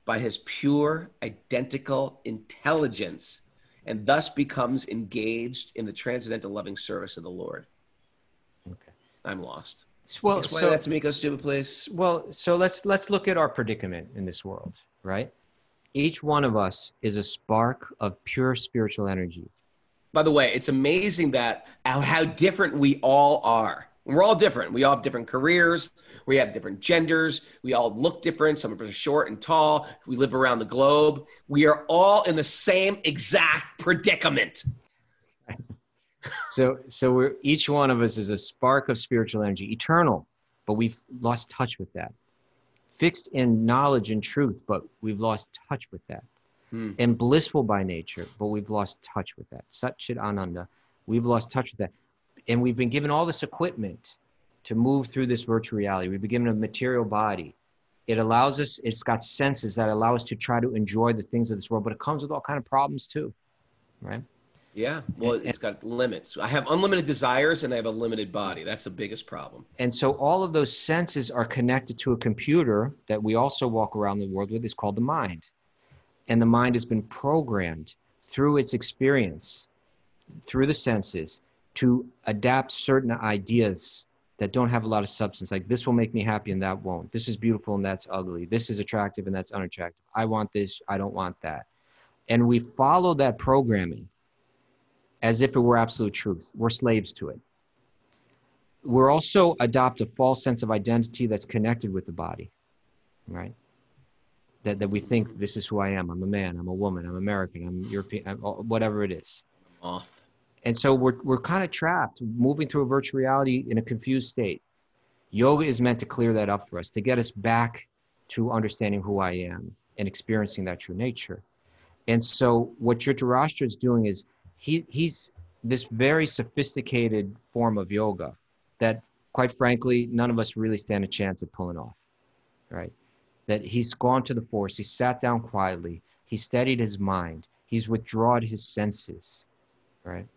by his pure, identical intelligence, and thus becomes engaged in the transcendental loving service of the Lord. Okay. I'm lost. Well, explain that to me, Kaustubha, please. Well, so let's look at our predicament in this world, right? Each one of us is a spark of pure spiritual energy. By the way, it's amazing that how different we all are. We're all different. We all have different careers. We have different genders. We all look different. Some of us are short and tall. We live around the globe. We are all in the same exact predicament. So each one of us is a spark of spiritual energy, eternal, but we've lost touch with that. Fixed in knowledge and truth, but we've lost touch with that. And blissful by nature, but we've lost touch with that. Sat Chit Ananda, we've lost touch with that. And we've been given all this equipment to move through this virtual reality. We've been given a material body. It allows us, it's got senses that allow us to try to enjoy the things of this world, but it comes with all kinds of problems too, right? Yeah, well, it's got limits. I have unlimited desires and I have a limited body. That's the biggest problem. And so all of those senses are connected to a computer that we also walk around the world with. It's called the mind. And the mind has been programmed through its experience, through the senses, to adapt certain ideas that don't have a lot of substance. Like, this will make me happy and that won't. This is beautiful and that's ugly. This is attractive and that's unattractive. I want this, I don't want that. And we follow that programming as if it were absolute truth. We're slaves to it. We're also adopt a false sense of identity that's connected with the body, right? That we think this is who I am. I'm a man, I'm a woman, I'm American, I'm European, whatever it is. Off. And so we're kind of trapped, moving through a virtual reality in a confused state. Yoga is meant to clear that up for us, to get us back to understanding who I am and experiencing that true nature. And so what Dhritarashtra is doing is he's this very sophisticated form of yoga that, quite frankly, none of us really stand a chance at pulling off, right? That he's gone to the forest, he sat down quietly, he steadied his mind, he's withdrawn his senses, right?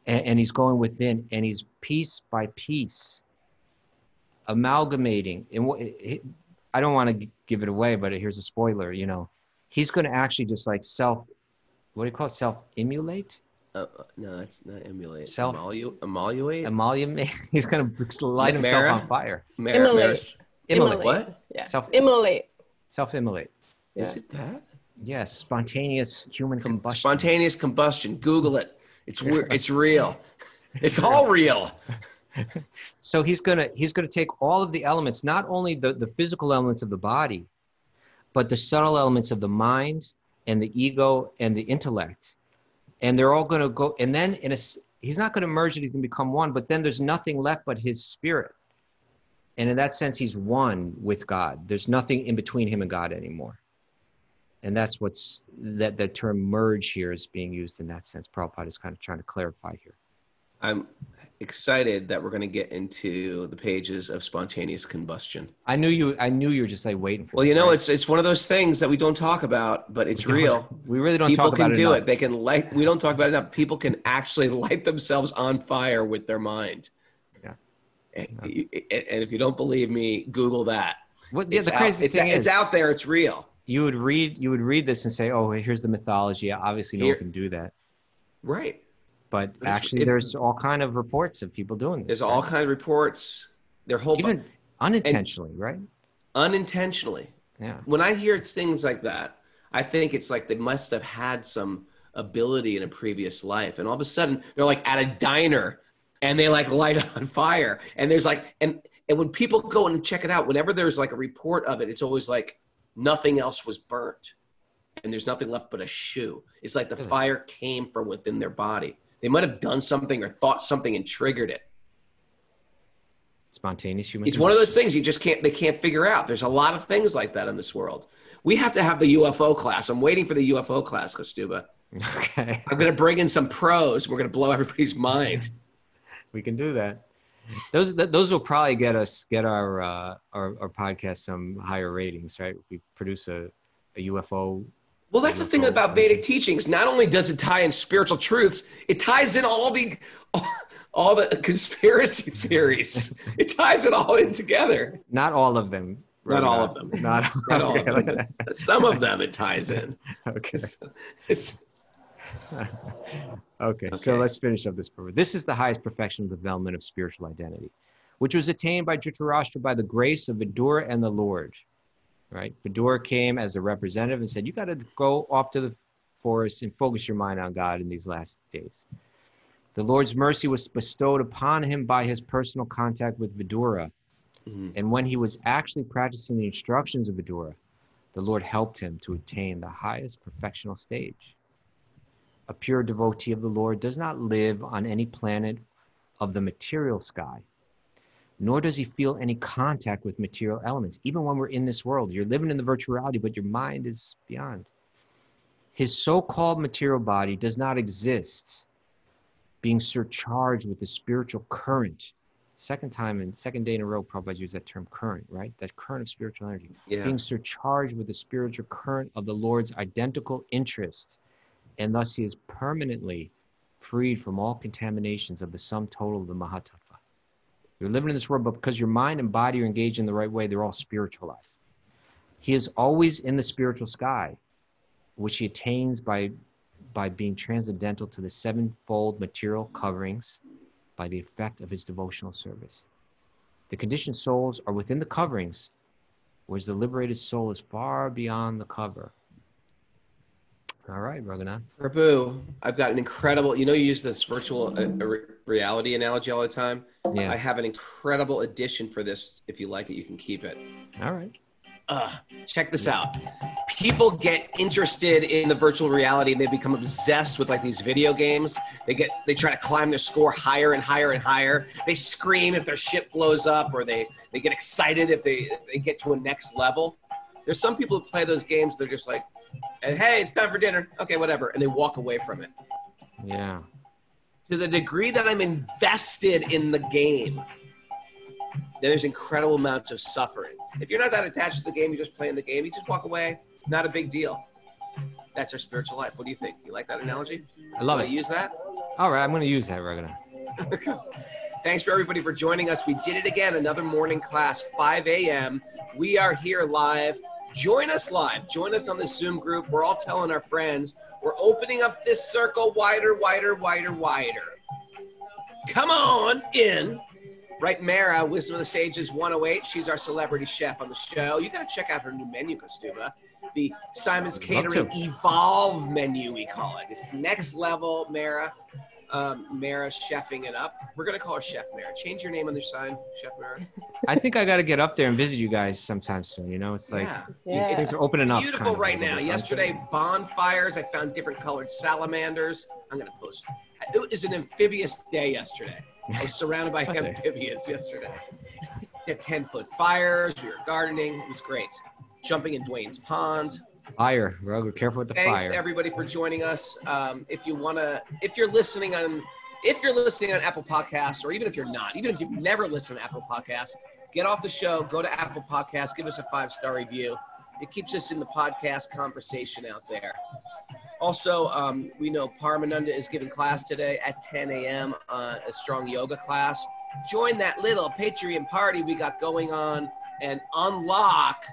And he's going within, and he's piece by piece amalgamating. And I don't want to give it away, but here's a spoiler, you know. He's going to actually just like what do you call it? Self-emulate? No, that's not emulate. Emulate? Emulate. He's going to light himself on fire. Immolate. What? Yeah. Immolate. Self-immolate. Yeah. Is it that? Yes. Spontaneous human combustion. Spontaneous combustion. Google it. It's weird. It's real. It's all real. So he's gonna take all of the elements, not only the physical elements of the body, but the subtle elements of the mind and the ego and the intellect, and they're all going to go. And then he's not going to merge it. He's going to become one. But then there's nothing left but his spirit. And in that sense, he's one with God. There's nothing in between him and God anymore. And that's what's that term merge here is being used in that sense. Prabhupada is kind of trying to clarify here. I'm excited that we're going to get into the pages of spontaneous combustion. I knew you were just like waiting for. Well, you know, right? it's one of those things that we don't talk about, but it's real. We really don't People talk about can it do enough. it. They can light. We don't talk about it enough. People can actually light themselves on fire with their mind. Yeah. And if you don't believe me, Google that. What the crazy thing is, it's out there. It's real. You would read this and say, "Oh, here's the mythology." Obviously, no one can do that. Right. But actually, there's all kind of reports of people doing this. There's all kinds of reports. Their whole even unintentionally, right? Unintentionally. Yeah. When I hear things like that, I think it's like they must have had some ability in a previous life, and all of a sudden they're like at a diner, and they like light on fire, and there's like and when people go and check it out, whenever there's like a report of it, it's always like nothing else was burnt, and there's nothing left but a shoe. It's like the fire came from within their body. They might have done something or thought something and triggered it. Spontaneous human. It's one of those things they can't figure out. There's a lot of things like that in this world. We have to have the UFO class. I'm waiting for the UFO class, Kaustubha. Okay. I'm going to bring in some pros. We're going to blow everybody's mind. We can do that. Those will probably get our podcast some higher ratings, right? If we produce a UFO. Well, that's the thing about Vedic teachings. Not only does it tie in spiritual truths, it ties in all the conspiracy theories. It ties it all in together. Not all of them. Not all of them. Not all of them. Some of them it ties in. Okay. Okay, so let's finish up this program. This is the highest perfection of development of spiritual identity, which was attained by Dhritarashtra by the grace of Vidura and the Lord. Right? Vidura came as a representative and said, you got to go off to the forest and focus your mind on God in these last days. The Lord's mercy was bestowed upon him by his personal contact with Vidura. Mm-hmm. And when he was actually practicing the instructions of Vidura, the Lord helped him to attain the highest perfectional stage. A pure devotee of the Lord does not live on any planet of the material sky, nor does he feel any contact with material elements. Even when we're in this world, you're living in the virtual reality, but your mind is beyond. His so-called material body does not exist, being surcharged with the spiritual current. Second day in a row, Prabhupada used that term current, right? That current of spiritual energy. Yeah. Being surcharged with the spiritual current of the Lord's identical interest. And thus he is permanently freed from all contaminations of the sum total of the Mahatattva. You're living in this world, but because your mind and body are engaged in the right way, they're all spiritualized. He is always in the spiritual sky, which he attains by being transcendental to the sevenfold material coverings by the effect of his devotional service. The conditioned souls are within the coverings, whereas the liberated soul is far beyond the cover. All right, Raghunath. Prabhu, I've got an incredible, you use this virtual reality analogy all the time. Yeah. I have an incredible addition for this. If you like it, you can keep it. All right. Check this out. People get interested in the virtual reality and they become obsessed with like these video games. They try to climb their score higher and higher and higher. They scream if their ship blows up, or they get excited if they get to a next level. There's some people who play those games, they're just like, hey, it's time for dinner. Okay, whatever. And they walk away from it. Yeah. To the degree that I'm invested in the game, there's incredible amounts of suffering. If you're not that attached to the game, you're just playing the game, you just walk away. Not a big deal. That's our spiritual life. What do you think? You like that analogy? I love it. Use that? All right, I'm going to use that, Raghunath. Thanks for everybody for joining us. We did it again, another morning class, 5 a.m. We are here live. Join us live. Join us on the Zoom group. We're all telling our friends. We're opening up this circle wider, wider, wider, wider. Come on in. Right, Mara, Wisdom of the Sages 108. She's our celebrity chef on the show. You got to check out her new menu, Kaustubha. The Simon's Catering Evolve menu, we call it. It's the next level, Mara. Mara's chefing it up. We're going to call her Chef Mara. Change your name on the sign, Chef Mara. I think I got to get up there and visit you guys sometime soon. It's like things are opening up. Beautiful right now. Yesterday, bonfires. I found different colored salamanders. I'm going to post. It was an amphibious day yesterday. I was surrounded by amphibians yesterday. We had 10-foot fires. We were gardening. It was great. Jumping in Dwayne's pond. Fire, Raghu, careful with the Thanks fire. everybody for joining us. If you're listening on Apple Podcasts, or even if you're not, even if you've never listened to Apple Podcasts, get off the show, go to Apple Podcasts, give us a 5-star review. It keeps us in the podcast conversation out there. Also, we know Paramananda is giving class today at 10 a.m. A strong yoga class. Join that little Patreon party we got going on and unlock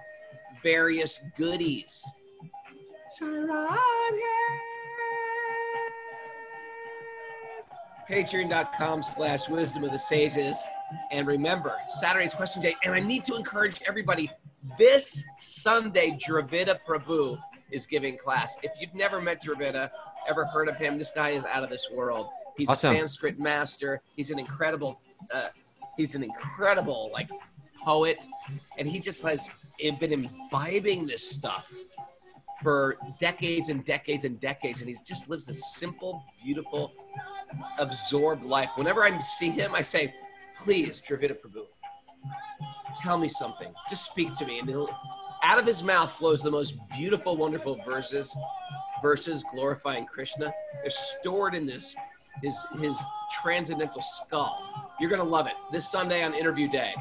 various goodies. Patreon.com/wisdom of the sages. And remember, Saturday's question day. And I need to encourage everybody, this Sunday, Dravida Prabhu is giving class. If you've never met Dravida, ever heard of him, this guy is out of this world. He's awesome. A Sanskrit master. He's an incredible like poet. And he just has been imbibing this stuff for decades and decades and decades, and he just lives a simple, beautiful, absorbed life. Whenever I see him, I say, please, Dravida Prabhu, tell me something. Just speak to me. And out of his mouth flows the most beautiful, wonderful verses glorifying Krishna. They're stored in his transcendental skull. You're going to love it. This Sunday on interview day.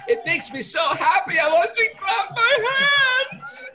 It makes me so happy. I want to clap my hands.